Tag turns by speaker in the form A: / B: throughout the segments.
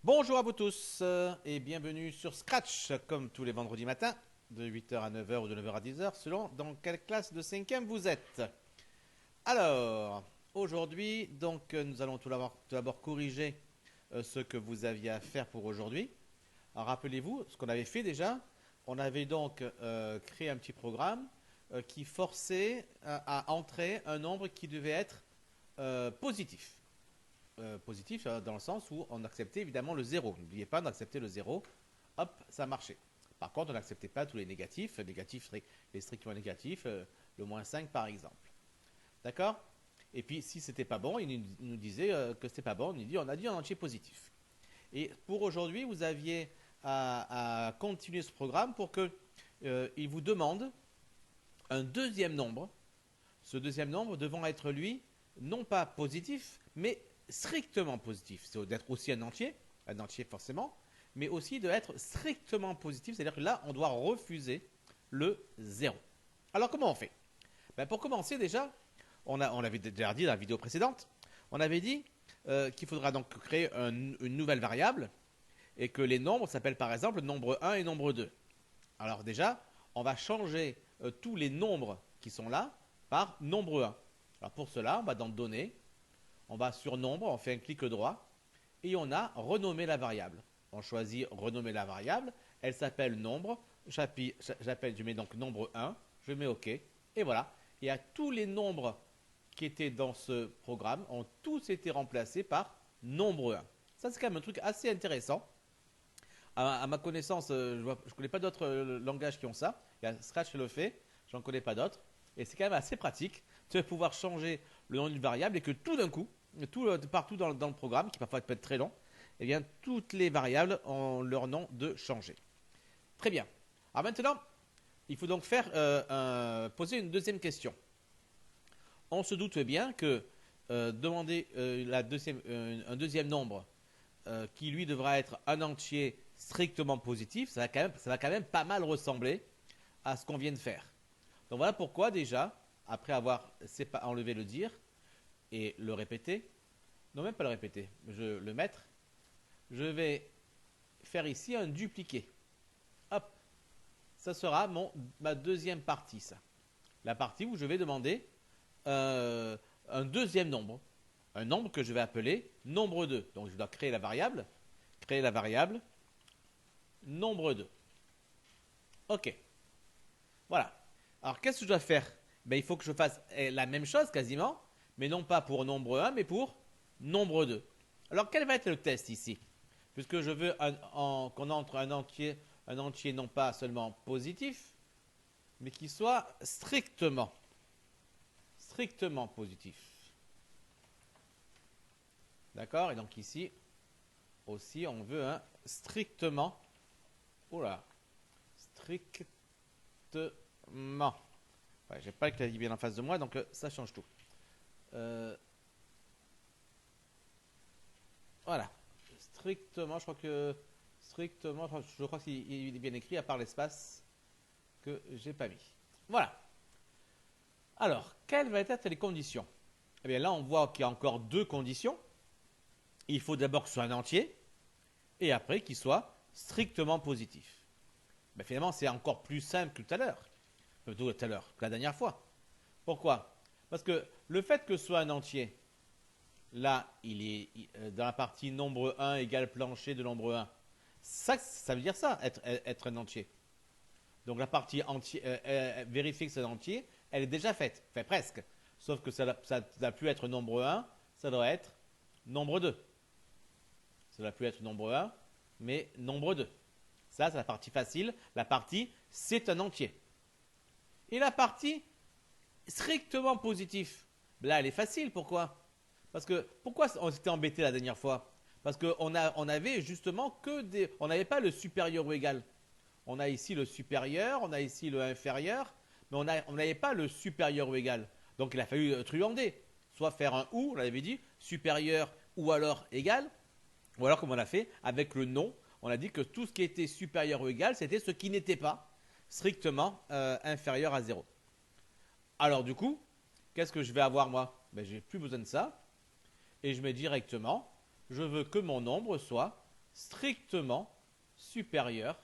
A: Bonjour à vous tous et bienvenue sur Scratch, comme tous les vendredis matins, de 8h à 9h ou de 9h à 10h, selon dans quelle classe de 5e vous êtes. Alors, aujourd'hui, nous allons tout d'abord corriger ce que vous aviez à faire pour aujourd'hui. Alors, rappelez-vous ce qu'on avait fait déjà. On avait donc créé un petit programme qui forçait à entrer un nombre qui devait être positif. Positif dans le sens où on acceptait évidemment le zéro. N'oubliez pas d'accepter le zéro. Hop, ça marchait. Par contre, on n'acceptait pas tous les négatifs. Les strictement négatifs, le moins 5 par exemple. D'accord. Et puis, si c'était pas bon, il nous disait que c'était pas bon. On a dit un entier positif. Et pour aujourd'hui, vous aviez à continuer ce programme pour que il vous demande un deuxième nombre. Ce deuxième nombre devant être, lui, non pas positif, mais strictement positif. C'est d'être aussi un entier forcément, mais aussi d'être strictement positif, c'est-à-dire que là, on doit refuser le zéro. Alors, comment on fait? Pour commencer, déjà, on l'avait déjà dit dans la vidéo précédente, on avait dit qu'il faudra donc créer une nouvelle variable et que les nombres s'appellent par exemple nombre 1 et nombre 2. Alors déjà, on va changer tous les nombres qui sont là par nombre 1. Alors pour cela, on va dans Données, on va sur Nombre, on fait un clic droit et on a renommé la variable. On choisit renommer la variable, elle s'appelle Nombre, je mets donc nombre 1, je mets OK et voilà. Et à tous les nombres qui étaient dans ce programme ont tous été remplacés par nombre 1. Ça, c'est quand même un truc assez intéressant. À ma connaissance, je ne connais pas d'autres langages qui ont ça. Il y a Scratch qui le fait, j'en connais pas d'autres. Et c'est quand même assez pratique de pouvoir changer le nom d'une variable et que tout d'un coup, partout dans le programme, qui parfois peut être très long, eh bien, toutes les variables ont leur nom de changer. Très bien. Alors maintenant, il faut donc poser une deuxième question. On se doute bien que demander un deuxième nombre qui lui devra être un entier strictement positif, ça va quand même pas mal ressembler à ce qu'on vient de faire. Donc voilà pourquoi déjà, après avoir enlevé le dire et le répéter, non même pas le répéter, le mettre, je vais faire ici un dupliqué. Hop, ça sera ma deuxième partie, ça. La partie où je vais demander un deuxième nombre. Un nombre que je vais appeler nombre 2. Donc je dois créer la variable nombre 2. Ok. Voilà. Alors qu'est-ce que je dois faire? Il faut que je fasse la même chose quasiment, mais non pas pour nombre 1, mais pour nombre 2. Alors quel va être le test ici? Puisque je veux qu'on entre un entier non pas seulement positif, mais qui soit strictement positif. D'accord. Et donc ici aussi, on veut un strictement. Oula. Strictement. Ouais, j'ai pas le clavier bien en face de moi, donc ça change tout. Euh, voilà. Strictement, je crois que. Strictement, je crois qu'il est bien écrit, à part l'espace que j'ai pas mis. Voilà. Alors, quelles vont être les conditions? Eh bien là, on voit qu'il y a encore deux conditions. Il faut d'abord que ce soit un entier, et après qu'il soit strictement positif. Finalement, c'est encore plus simple que tout à l'heure. Plutôt tout à l'heure, que la dernière fois. Pourquoi? Parce que le fait que ce soit un entier, là, il est dans la partie nombre 1 égale plancher de nombre 1. Ça veut dire ça, être un entier. Donc la partie entier, vérifier que c'est un entier, elle est déjà faite. Enfin, presque. Sauf que ça ne doit plus être nombre 1, ça doit être nombre 2. Ça ne doit plus être nombre 1, mais nombre 2. Ça, c'est la partie facile. La partie, c'est un entier. Et la partie strictement positif, là, elle est facile. Pourquoi? Parce que pourquoi on s'était embêté la dernière fois? Parce qu'on avait justement que des. On n'avait pas le supérieur ou égal. On a ici le supérieur, on a ici le inférieur, mais on n'avait pas le supérieur ou égal. Donc il a fallu truander. Soit faire un ou, on l'avait dit, supérieur ou alors égal, ou alors comme on a fait avec le non, on a dit que tout ce qui était supérieur ou égal, c'était ce qui n'était pas strictement inférieur à 0. Alors du coup, qu'est-ce que je vais avoir moi? J'ai plus besoin de ça. Et je mets directement, je veux que mon nombre soit strictement supérieur,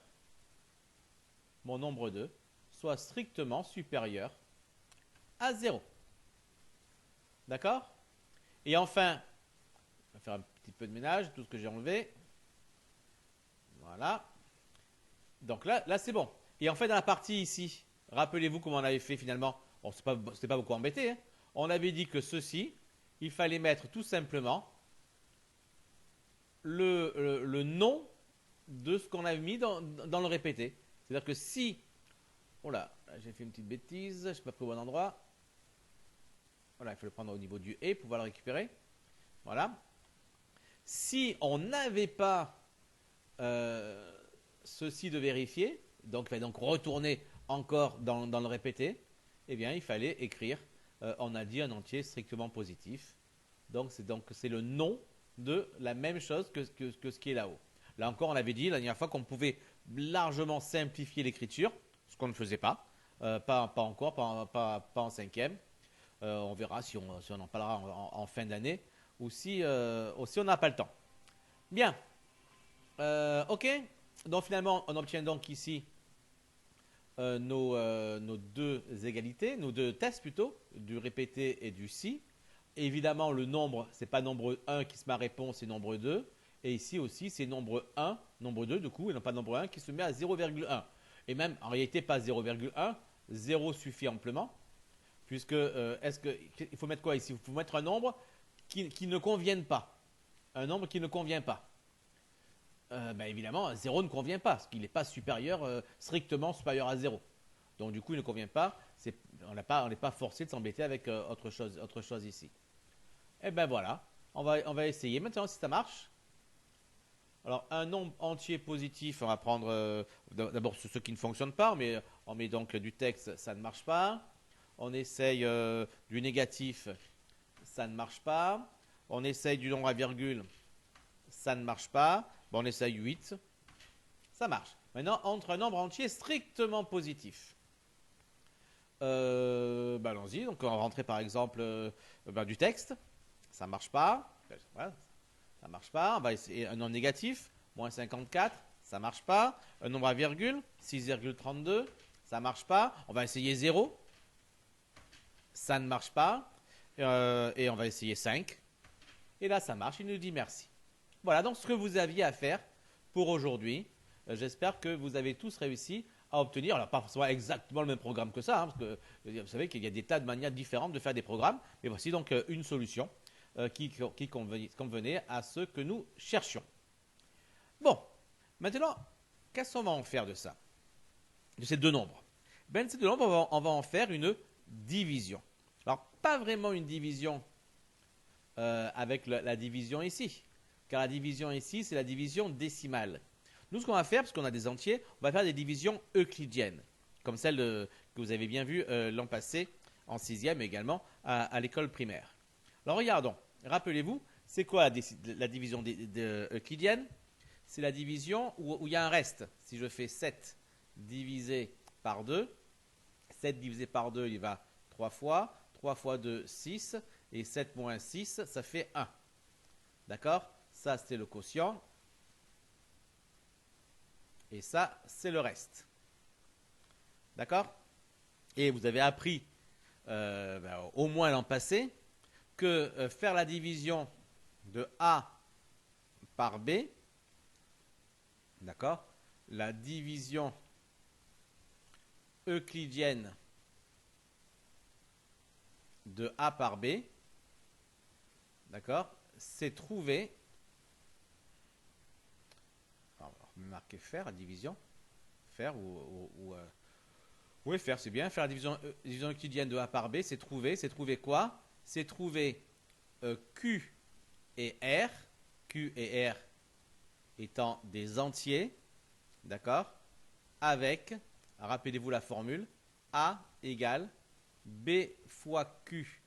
A: mon nombre 2, soit strictement supérieur à 0. D'accord? Et enfin, on va faire un petit peu de ménage, tout ce que j'ai enlevé. Voilà. Donc là c'est bon. Et en fait, dans la partie ici, rappelez-vous comment on avait fait finalement. On ne s'était pas beaucoup embêté. Hein. On avait dit que ceci, il fallait mettre tout simplement le nom de ce qu'on avait mis dans le répété. C'est-à-dire que si... Oh là, j'ai fait une petite bêtise, je ne suis pas pris au bon endroit. Voilà, il faut le prendre au niveau du « et » pour pouvoir le récupérer. Voilà. Si on n'avait pas ceci de vérifier, donc il fallait donc retourner encore dans le répété, eh bien il fallait écrire, on a dit un entier strictement positif. Donc c'est le nom de la même chose que ce qui est là-haut. Là encore, on avait dit la dernière fois qu'on pouvait largement simplifier l'écriture, ce qu'on ne faisait pas, pas encore, pas en cinquième. On verra si on en parlera en fin d'année ou si on n'a pas le temps. Bien. Ok. Donc finalement, on obtient donc ici nos deux égalités, nos deux tests plutôt, du répété et du si. Évidemment, le nombre, c'est pas nombre 1 qui se met à réponse, c'est nombre 2. Et ici aussi, c'est nombre 1, nombre 2 du coup, et non pas nombre 1 qui se met à 0,1. Et même, en réalité, pas 0,1, 0 suffit amplement. Puisque, il faut mettre quoi ici? Il faut mettre un nombre qui ne convienne pas. Un nombre qui ne convient pas. Évidemment, 0 ne convient pas, parce qu'il n'est pas supérieur, strictement supérieur à 0. Donc du coup, il ne convient pas. On n'est pas forcé de s'embêter avec autre chose ici. Et ben voilà, on va essayer maintenant si ça marche. Alors, un nombre entier positif, on va prendre d'abord ceux qui ne fonctionnent pas, mais on met donc du texte, ça ne marche pas. On essaye du négatif, ça ne marche pas. On essaye du nombre à virgule, ça ne marche pas. Bon, on essaye 8, ça marche. Maintenant, entre un nombre entier strictement positif. Allons-y, donc on va rentrer par exemple du texte, ça ne marche pas. Voilà, ça marche pas. On va essayer un nombre négatif, moins 54, ça marche pas. Un nombre à virgule, 6,32, ça marche pas. On va essayer 0, ça ne marche pas. Et on va essayer 5. Et là, ça marche, il nous dit merci. Voilà donc ce que vous aviez à faire pour aujourd'hui. J'espère que vous avez tous réussi à obtenir, alors pas forcément exactement le même programme que ça, hein, parce que vous savez qu'il y a des tas de manières différentes de faire des programmes. Mais voici donc une solution qui convenait à ce que nous cherchions. Bon, maintenant, qu'est-ce qu'on va en faire de ça? De ces deux nombres? De ces deux nombres, on va en faire une division. Alors, pas vraiment une division avec la division ici. Car la division ici, c'est la division décimale. Nous, ce qu'on va faire, parce qu'on a des entiers, on va faire des divisions euclidiennes, comme celle que vous avez bien vue l'an passé, en sixième, mais également à l'école primaire. Alors, regardons. Rappelez-vous, c'est quoi la division euclidienne? C'est la division où il y a un reste. Si je fais 7 divisé par 2, 7 divisé par 2, il va 3 fois. 3 fois 2, 6. Et 7 moins 6, ça fait 1. D'accord? Ça, c'est le quotient. Et ça, c'est le reste. D'accord? Et vous avez appris, au moins l'an passé, que faire la division de A par B, d'accord? La division euclidienne de A par B, d'accord? C'est trouver, alors, on va marquer faire la division, faire oui, faire c'est bien, faire la division euclidienne de A par B, c'est trouver quoi? C'est trouver Q et R, Q et R étant des entiers, d'accord? Avec, rappelez-vous la formule, A égale B fois Q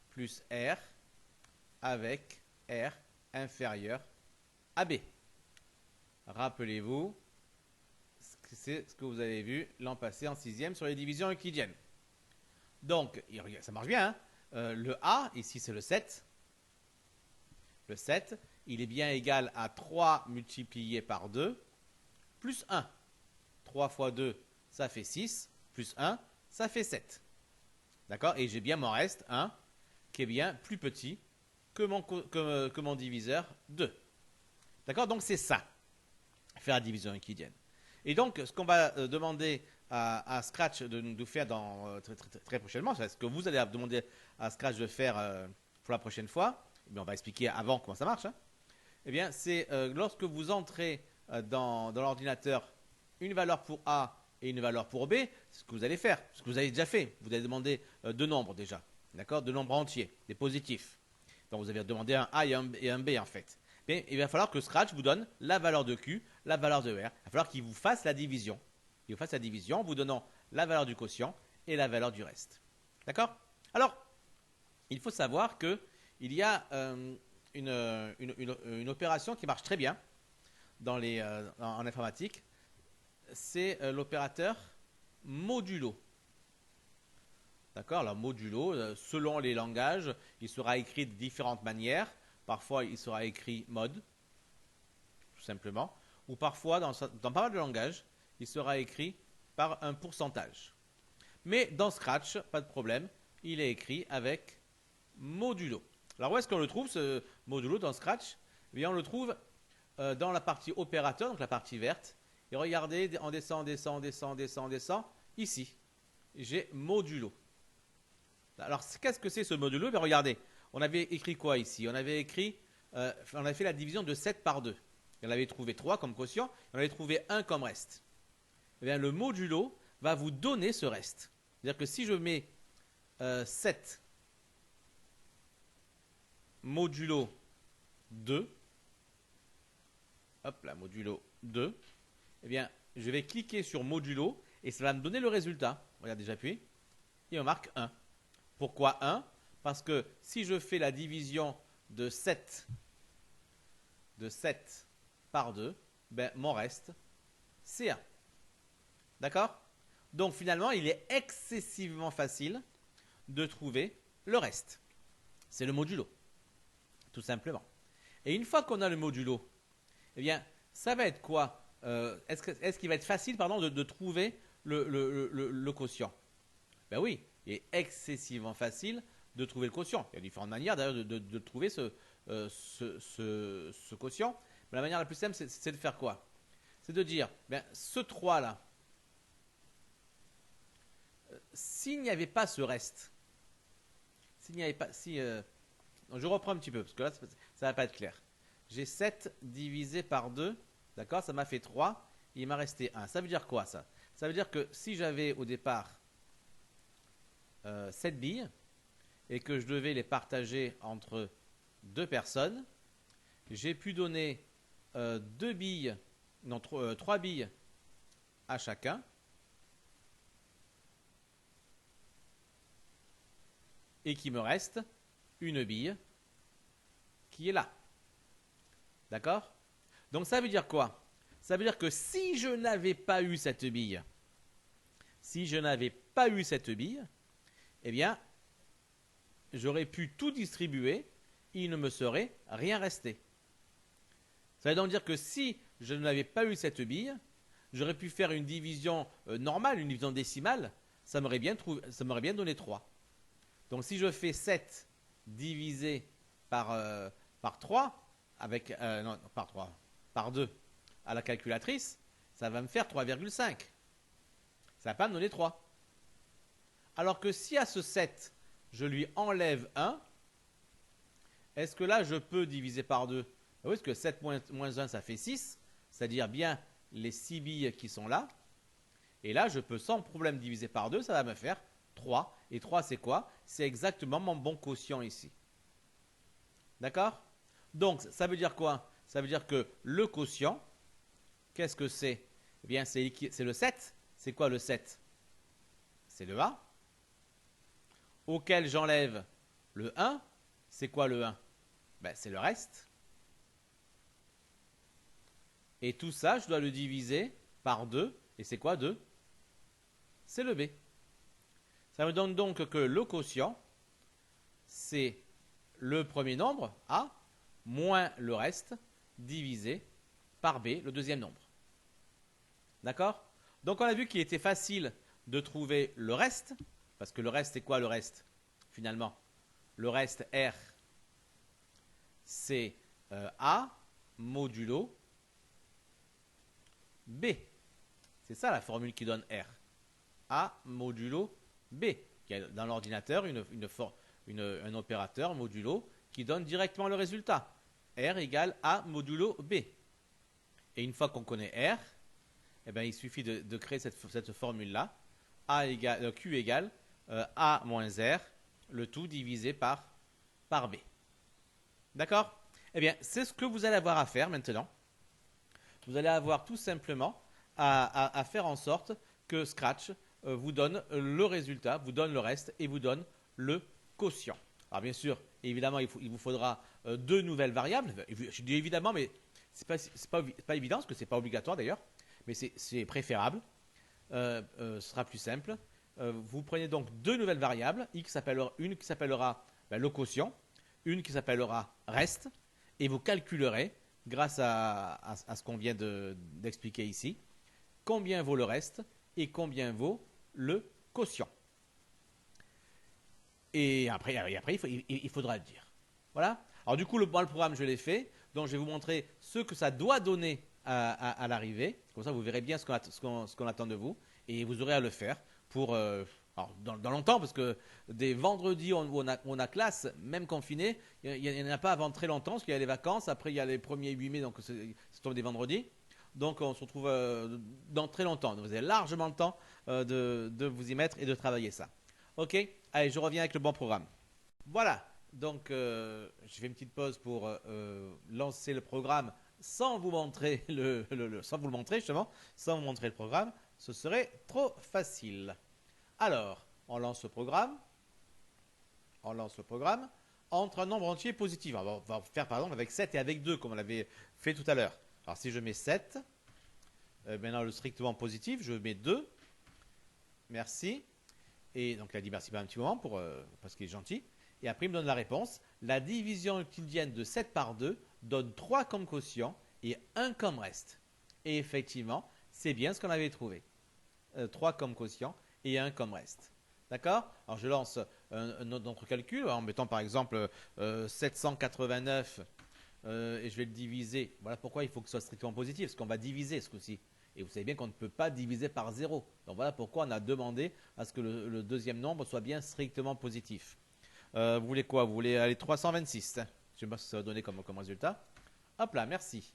A: plus R avec R inférieur à B. Rappelez-vous, c'est ce que vous avez vu l'an passé en sixième sur les divisions euclidiennes. Donc, ça marche bien, hein? Le A, ici c'est le 7. Le 7. il est bien égal à 3 multiplié par 2 plus 1. 3 fois 2, ça fait 6, plus 1, ça fait 7. D'accord? Et j'ai bien mon reste 1 qui est bien plus petit que mon diviseur 2. D'accord? Donc c'est ça, faire la division euclidienne. Et donc, ce qu'on va demander à Scratch de nous faire très prochainement, c'est ce que vous allez demander à Scratch de faire pour la prochaine fois, mais on va expliquer avant comment ça marche, hein. Eh bien, c'est lorsque vous entrez dans l'ordinateur une valeur pour A et une valeur pour B, ce que vous allez faire, ce que vous avez déjà fait. Vous allez demander deux nombres déjà, d'accord, deux nombres entiers, des positifs. Donc vous avez demandé un A et un B en fait. Mais il va falloir que Scratch vous donne la valeur de Q, la valeur de R. Il va falloir qu'il vous fasse la division. Il vous fasse la division en vous donnant la valeur du quotient et la valeur du reste. D'accord? Alors, il faut savoir qu'il y a une opération qui marche très bien en informatique. C'est l'opérateur modulo. D'accord? Alors, modulo, selon les langages, il sera écrit de différentes manières. Parfois, il sera écrit mode, tout simplement. Ou parfois, dans pas mal de langages, il sera écrit par un pourcentage. Mais dans Scratch, pas de problème, il est écrit avec modulo. Alors, où est-ce qu'on le trouve, ce modulo, dans Scratch? Eh bien, on le trouve dans la partie opérateur, donc la partie verte. Et regardez, on descend, ici, j'ai modulo. Alors, qu'est-ce que c'est ce modulo? Bien, regardez, on avait écrit quoi ici? On avait écrit, on avait fait la division de 7 par 2. Et on avait trouvé 3 comme quotient, on avait trouvé 1 comme reste. Eh bien, le modulo va vous donner ce reste. C'est-à-dire que si je mets 7 modulo 2, hop là, modulo 2, eh bien, je vais cliquer sur modulo et ça va me donner le résultat. Regardez, j'appuie et on marque 1. Pourquoi 1? Parce que si je fais la division de 7 par 2, ben, mon reste, c'est 1. D'accord? Donc finalement, il est excessivement facile de trouver le reste. C'est le modulo, tout simplement. Et une fois qu'on a le modulo, eh bien, ça va être quoi? Est-ce qu'il va être facile de trouver le quotient? Ben oui, il est excessivement facile de trouver le quotient. Il y a différentes manières d'ailleurs de trouver ce quotient. Mais la manière la plus simple, c'est de faire quoi? C'est de dire, ben, ce 3 là, s'il n'y avait pas ce reste, s'il n'y avait pas, je reprends un petit peu, parce que là, ça ne va pas être clair. J'ai 7 divisé par 2, d'accord, ça m'a fait 3, il m'a resté 1. Ça veut dire quoi ça? Ça veut dire que si j'avais au départ 7 billes, et que je devais les partager entre 2 personnes, j'ai pu donner 3 billes à chacun, et qu'il me reste une bille qui est là. D'accord? Donc ça veut dire quoi? Ça veut dire que si je n'avais pas eu cette bille, eh bien, j'aurais pu tout distribuer, il ne me serait rien resté. Ça veut donc dire que si je n'avais pas eu cette bille, j'aurais pu faire une division normale, une division décimale, ça m'aurait bien donné 3. Donc si je fais 7 divisé par 3, par 2 à la calculatrice, ça va me faire 3,5. Ça ne va pas me donner 3. Alors que si à ce 7, je lui enlève 1, est-ce que là, je peux diviser par 2? Oui, parce que 7 moins 1, ça fait 6, c'est-à-dire bien les 6 billes qui sont là. Et là, je peux sans problème diviser par 2, ça va me faire 3. Et 3, c'est quoi? C'est exactement mon bon quotient ici. D'accord? Donc, ça veut dire quoi? Ça veut dire que le quotient, qu'est-ce que c'est? Eh bien, c'est le 7. C'est quoi le 7? C'est le A. Auquel j'enlève le 1. C'est quoi le 1? Ben, c'est le reste. Et tout ça, je dois le diviser par 2. Et c'est quoi 2? C'est le B. Ça me donne donc que le quotient, c'est le premier nombre, A, moins le reste divisé par b, le deuxième nombre. D'accord? Donc on a vu qu'il était facile de trouver le reste, parce que le reste c'est quoi le reste finalement? Le reste R, c'est A modulo B. C'est ça la formule qui donne R. A modulo B. Il y a dans l'ordinateur un opérateur modulo qui donne directement le résultat. R égale A modulo B. Et une fois qu'on connaît R, eh bien, il suffit de créer cette formule-là. Q égale A moins R, le tout divisé par B. D'accord? Eh bien, c'est ce que vous allez avoir à faire maintenant. Vous allez avoir tout simplement à faire en sorte que Scratch vous donne le résultat, vous donne le reste et vous donne le quotient. Alors bien sûr, évidemment, il vous faudra deux nouvelles variables. Je dis évidemment, mais c'est pas évident, parce que c'est pas obligatoire d'ailleurs, mais c'est préférable. Ce sera plus simple. Vous prenez donc deux nouvelles variables, une qui s'appellera le quotient, une qui s'appellera reste, et vous calculerez, grâce à ce qu'on vient d'expliquer ici, combien vaut le reste et combien vaut le quotient. Et après il faudra le dire. Voilà. Alors du coup, le programme, je l'ai fait. Donc, je vais vous montrer ce que ça doit donner à l'arrivée. Comme ça, vous verrez bien ce qu'on attend de vous. Et vous aurez à le faire pour dans longtemps, parce que des vendredis où on a classe, même confiné, il n'y en a pas avant très longtemps, parce qu'il y a les vacances. Après, il y a les premiers 8 mai, donc c'est tombe des vendredis. Donc, on se retrouve dans très longtemps. Donc, vous avez largement le temps de vous y mettre et de travailler ça. Ok, allez, je reviens avec le bon programme. Voilà, donc je fais une petite pause pour lancer le programme sans vous montrer sans vous le montrer justement, sans vous montrer le programme, ce serait trop facile. Alors, on lance le programme entre un nombre entier positif. Alors, on va faire par exemple avec 7 et avec 2 comme on l'avait fait tout à l'heure. Alors si je mets 7, maintenant le strictement positif, je mets 2. Merci. Et donc il a dit merci un petit moment parce qu'il est gentil. Et après il me donne la réponse. La division euclidienne de 7 par 2 donne 3 comme quotient et 1 comme reste. Et effectivement, c'est bien ce qu'on avait trouvé. 3 comme quotient et 1 comme reste. D'accord? Alors je lance un autre calcul en mettant par exemple 789 et je vais le diviser. Voilà pourquoi il faut que ce soit strictement positif, parce qu'on va diviser ce coup-ci. Et vous savez bien qu'on ne peut pas diviser par 0. Donc voilà pourquoi on a demandé à ce que le deuxième nombre soit bien strictement positif. Vous voulez quoi? Vous voulez aller 326? Je ne sais pas ce que ça va donner comme résultat. Hop là, merci.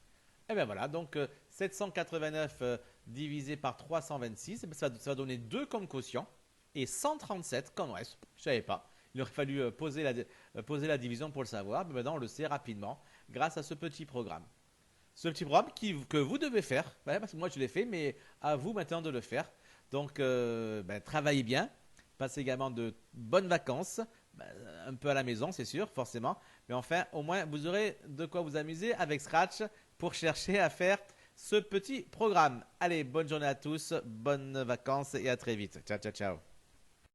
A: Et bien voilà, donc 789 divisé par 326, ça va donner 2 comme quotient et 137 comme reste. Je ne savais pas. Il aurait fallu poser la division pour le savoir, mais maintenant on le sait rapidement grâce à ce petit programme. Ce petit programme que vous devez faire, parce que moi je l'ai fait, mais à vous maintenant de le faire. Donc travaillez bien, passez également de bonnes vacances, un peu à la maison c'est sûr, forcément. Mais enfin, au moins vous aurez de quoi vous amuser avec Scratch pour chercher à faire ce petit programme. Allez, bonne journée à tous, bonnes vacances et à très vite. Ciao, ciao, ciao.